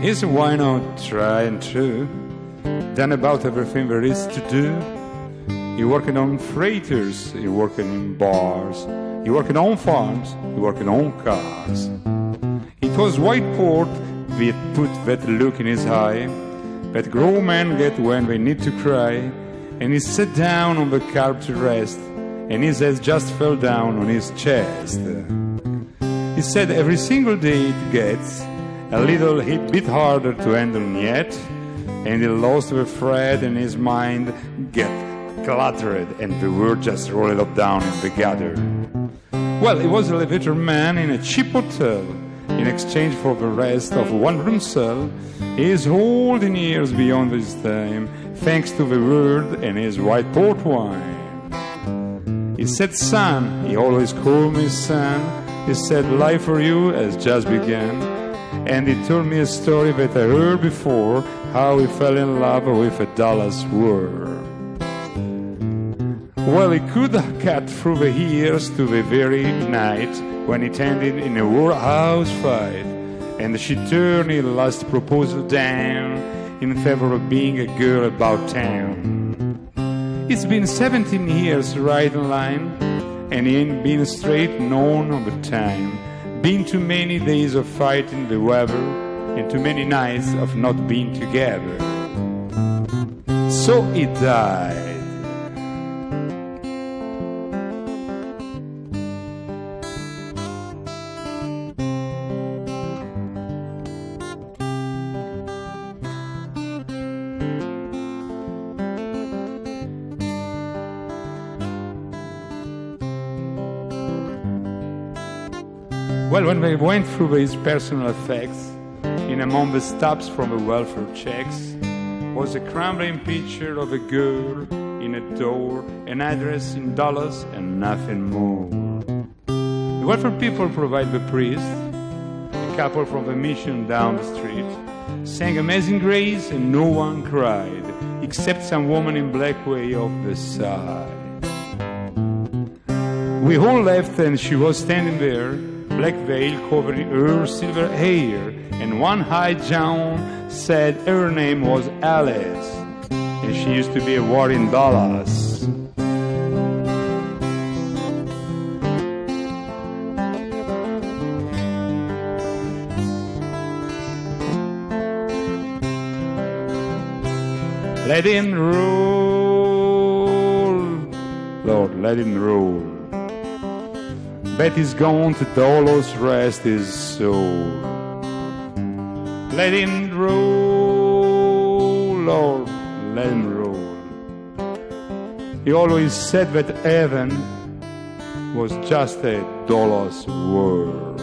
He said, why not try and true? Done about everything there is to do. He working on freighters, he working in bars, he working on farms, he working on cars. It was white port that put that look in his eye, that grown men get when they need to cry. And he sat down on the curb to rest, and his head just fell down on his chest. He said every single day it gets a little bit harder to handle yet, and he lost the thread and his mind get cluttered and the word just rolled up down in the gutter. Well, he was a elevator man in a cheap hotel. In exchange for the rest of a one-room cell, he is holding years beyond his time, thanks to the word and his white port wine. He said, son, he always called me son. He said, life for you has just begun. And he told me a story that I heard before, how he fell in love with a Dallas word. Well, he could have cut through the years to the very night when it ended in a whorehouse fight, and she turned his last proposal down in favor of being a girl about town. It's been 17 years right in line, and he ain't been straight none of the time. Been too many days of fighting the weather, and too many nights of not being together. So he died. Well, when they went through his personal effects, in among the stops from the welfare checks, was a crumbling picture of a girl in a door, an address in dollars, and nothing more. The welfare people provide the priest, a couple from the mission down the street, sang Amazing Grace, and no one cried, except some woman in black way off the side. We all left, and she was standing there, black veil covering her silver hair, and one high John said her name was Alice, and she used to be a ward in Dallas. Let him roll, Lord, let him roll. Betty's gone to Dolores, rest his soul. Let him roll, Lord, let him roll. He always said that heaven was just a Dolores world.